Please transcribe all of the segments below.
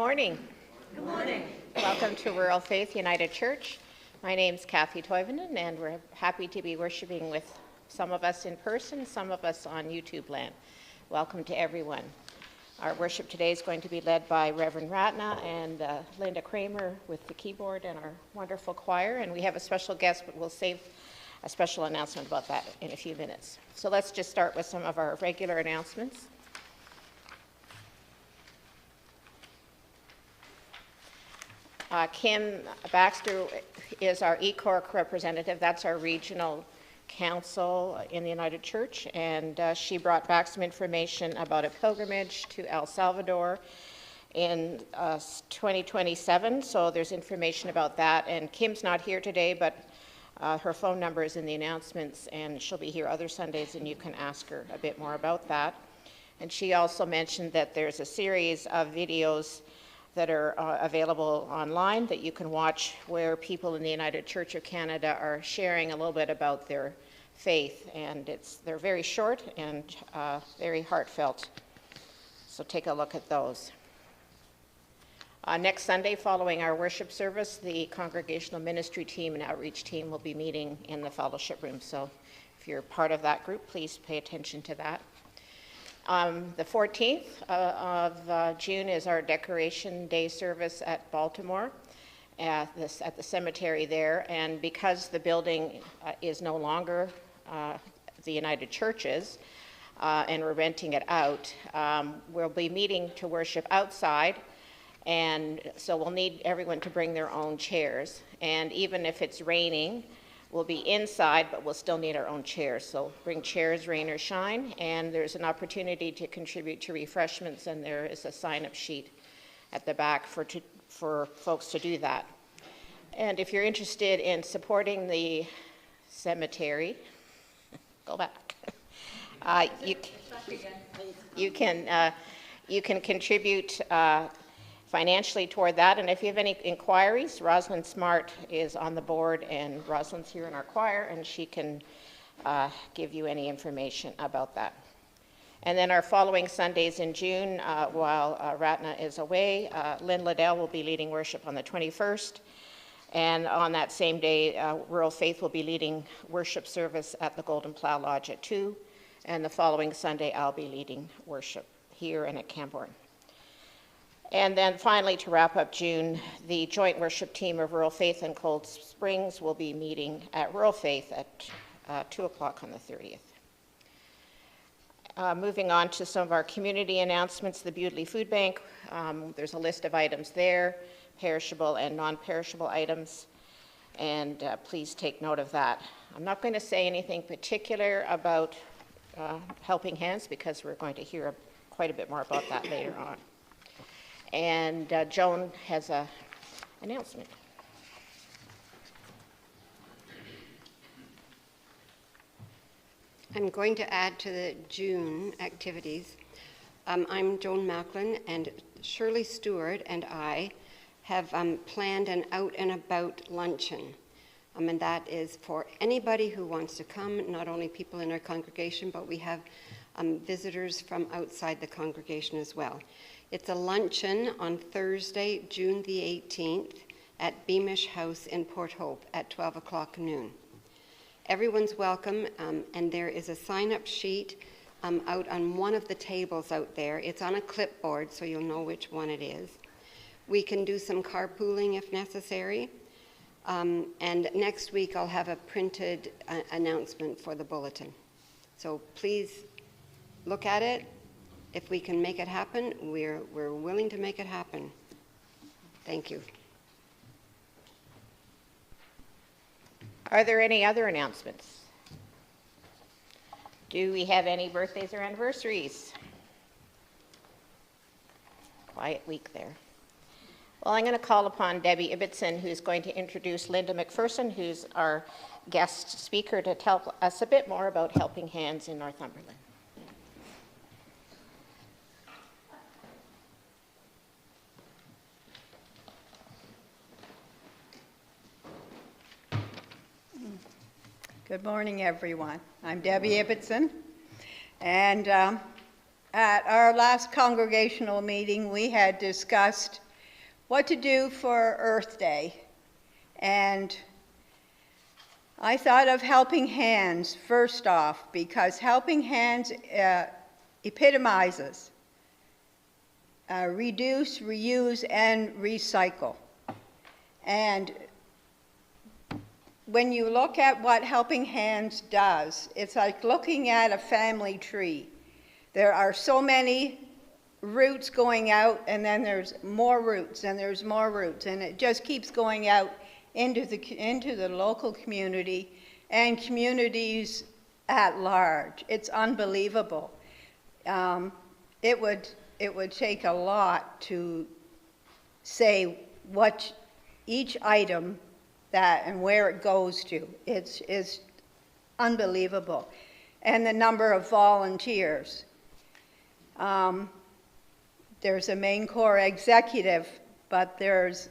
morning. Good morning. Welcome to Rural Faith United Church. My name's Kathy Toivonen, and we're happy to be worshiping with some of us in person, some of us on YouTube land. Welcome to everyone. Our worship today is going to be led by Reverend Ratna and Linda Kramer with the keyboard and our wonderful choir. And we have a special guest, but we'll save a special announcement about that in a few minutes. So let's just start with some of our regular announcements. Kim Baxter is our ECORC representative. That's our regional council in the United Church, and she brought back some information about a pilgrimage to El Salvador in 2027, so there's information about that. And Kim's not here today, but her phone number is in the announcements, and she'll be here other Sundays, and you can ask her a bit more about that. And she also mentioned that there's a series of videos that are available online that you can watch, where people in the United Church of Canada are sharing a little bit about their faith, and they're very short and very heartfelt. So take a look at those. Next Sunday, following our worship service, the congregational ministry team and outreach team will be meeting in the fellowship room. So if you're part of that group, please pay attention to that. The 14th of June is our Decoration Day service at Baltimore, at the cemetery there. And because the building is no longer the United Church's, and we're renting it out, we'll be meeting to worship outside. And so we'll need everyone to bring their own chairs. And even if it's raining, we'll be inside, but we'll still need our own chairs. So bring chairs, rain or shine, and there's an opportunity to contribute to refreshments, and there is a sign-up sheet at the back for folks to do that. And if you're interested in supporting the cemetery, go back. You can contribute financially toward that. And if you have any inquiries, Rosalind Smart is on the board, and Rosalind's here in our choir, and she can give you any information about that. And then our following Sundays in June, while Ratna is away, Lynn Liddell will be leading worship on the 21st. And on that same day, Rural Faith will be leading worship service at the Golden Plough Lodge at 2. And the following Sunday, I'll be leading worship here and at Camborne. And then finally, to wrap up June, the joint worship team of Rural Faith and Cold Springs will be meeting at Rural Faith at 2 o'clock on the 30th. Moving on to some of our community announcements, the Bewdley Food Bank, there's a list of items there, perishable and non-perishable items, and please take note of that. I'm not going to say anything particular about Helping Hands, because we're going to hear quite a bit more about that later on. And Joan has an announcement. I'm going to add to the June activities. I'm Joan Macklin, and Shirley Stewart and I have planned an out and about luncheon. And that is for anybody who wants to come, not only people in our congregation, but we have visitors from outside the congregation as well. It's a luncheon on Thursday, June the 18th at Beamish House in Port Hope at 12 o'clock noon. Everyone's welcome, and there is a sign-up sheet out on one of the tables out there. It's on a clipboard, so you'll know which one it is. We can do some carpooling if necessary. And next week I'll have a printed announcement for the bulletin. So please look at it. If we can make it happen, we're willing to make it happen. Thank you. Are there any other announcements? Do we have any birthdays or anniversaries? Quiet week there. Well, I'm going to call upon Debbie Ibbotson, who's going to introduce Linda McPherson, who's our guest speaker, to tell us a bit more about Helping Hands in Northumberland. Good morning, everyone. I'm Debbie Ibbotson, and at our last congregational meeting, we had discussed what to do for Earth Day. And I thought of Helping Hands first off, because Helping Hands epitomizes reduce, reuse, and recycle. And when you look at what Helping Hands does, it's like looking at a family tree. There are so many roots going out, and then there's more roots, and there's more roots, and it just keeps going out into the local community and communities at large. It's unbelievable. It would take a lot to say what each item that and where it goes to. It's unbelievable. And the number of volunteers. There's a main core executive, but there's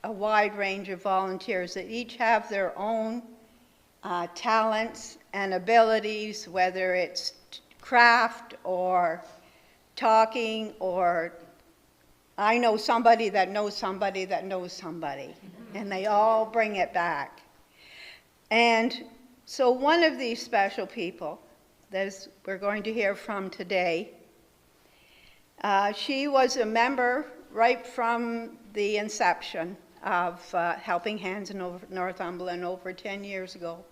a wide range of volunteers that each have their own talents and abilities, whether it's craft or talking, or I know somebody that knows somebody that knows somebody, and they all bring it back. And so one of these special people that we're going to hear from today, she was a member right from the inception of Helping Hands in Northumberland over 10 years ago,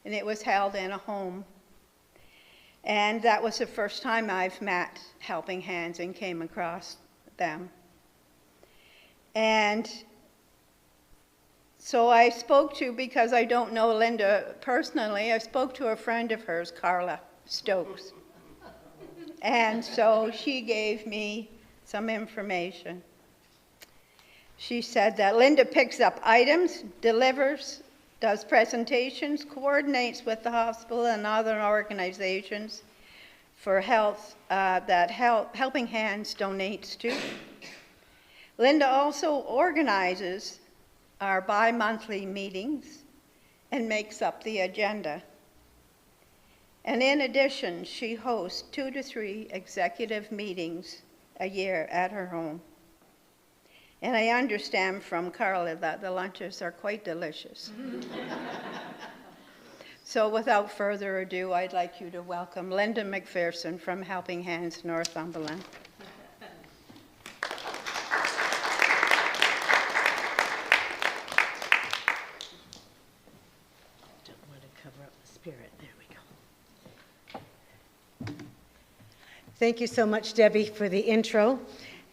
and it was held in a home. And that was the first time I've met Helping Hands and came across them. And so I spoke to, because I don't know Linda personally, I spoke to a friend of hers, Carla Stokes. And so she gave me some information. She said that Linda picks up items, delivers, does presentations, coordinates with the hospital and other organizations for health that Helping Hands donates to. Linda also organizes our bi-monthly meetings and makes up the agenda. And in addition, she hosts 2 to 3 executive meetings a year at her home. And I understand from Carla that the lunches are quite delicious. So without further ado, I'd like you to welcome Linda McPherson from Helping Hands Northumberland. Don't want to cover up the spirit. There we go. Thank you so much, Debbie, for the intro.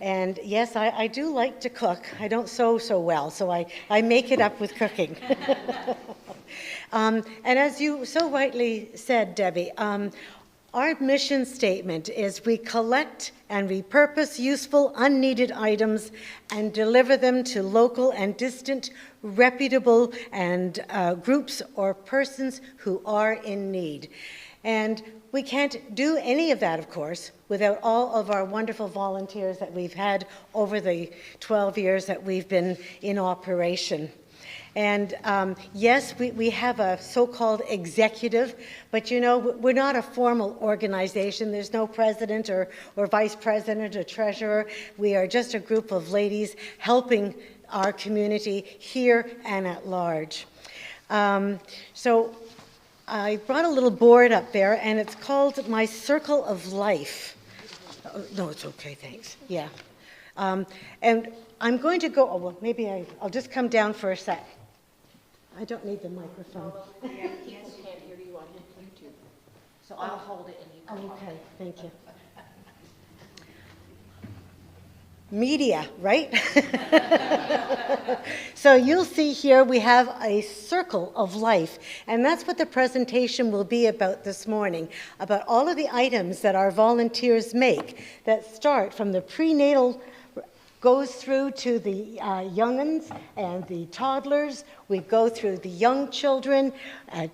And yes, I do like to cook. I don't sew so well, so I make it up with cooking. And as you so rightly said, Debbie, our mission statement is we collect and repurpose useful, unneeded items and deliver them to local and distant, reputable and groups or persons who are in need. And we can't do any of that, of course, without all of our wonderful volunteers that we've had over the 12 years that we've been in operation. And yes, we have a so-called executive, but you know, we're not a formal organization. There's no president or vice president or treasurer. We are just a group of ladies helping our community here and at large. So I brought a little board up there, and it's called My Circle of Life. Oh, no, it's okay, thanks. Yeah. And I'm going to go, oh, well, maybe I'll just come down for a sec. I don't need the microphone. Yes, can't hear you on YouTube. So I'll hold it and you can talk. Okay, thank you. Media, right? So you'll see here we have a circle of life, and that's what the presentation will be about this morning, about all of the items that our volunteers make that start from the prenatal, goes through to the young'uns and the toddlers. We go through the young children,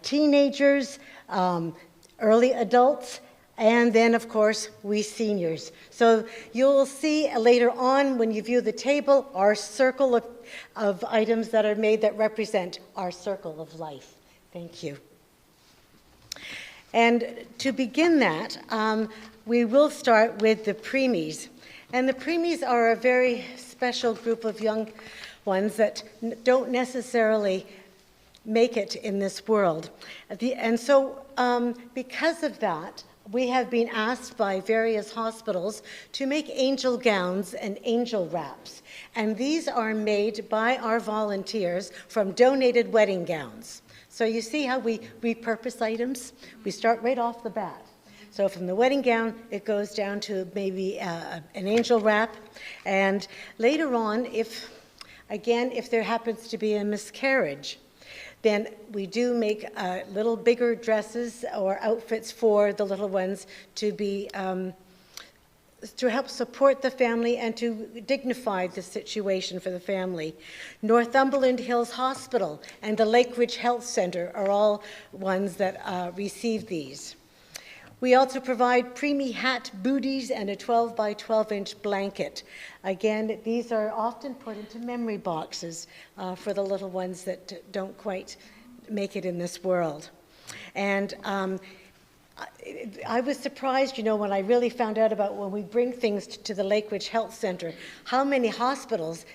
teenagers, early adults, and then, of course, we seniors. So you'll see later on when you view the table our circle of items that are made that represent our circle of life. Thank you. And to begin that, we will start with the preemies. And the preemies are a very special group of young ones that don't necessarily make it in this world. And so because of that, we have been asked by various hospitals to make angel gowns and angel wraps. And these are made by our volunteers from donated wedding gowns. So you see how we repurpose items? We start right off the bat. So from the wedding gown, it goes down to maybe an angel wrap. And later on, if there happens to be a miscarriage, then we do make little bigger dresses or outfits for the little ones to be to help support the family and to dignify the situation for the family. Northumberland Hills Hospital and the Lake Ridge Health Center are all ones that receive these. We also provide preemie hat booties and a 12 by 12 inch blanket. Again, these are often put into memory boxes for the little ones that don't quite make it in this world. And I was surprised, you know, when I really found out about when we bring things to the Lake Ridge Health Center, how many hospitals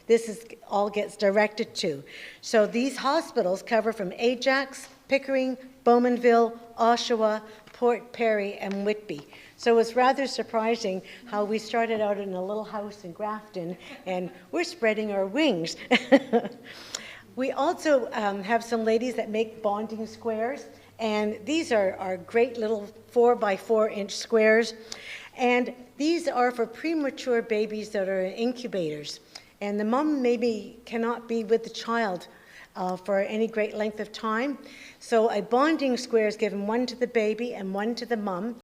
all gets directed to. So these hospitals cover from Ajax, Pickering, Bowmanville, Oshawa, Port Perry, and Whitby. So it was rather surprising how we started out in a little house in Grafton, and we're spreading our wings. We also have some ladies that make bonding squares, and these are great little 4 by 4 inch squares. And these are for premature babies that are in incubators. And the mom maybe cannot be with the child for any great length of time. So a bonding square is given, one to the baby and one to the mom.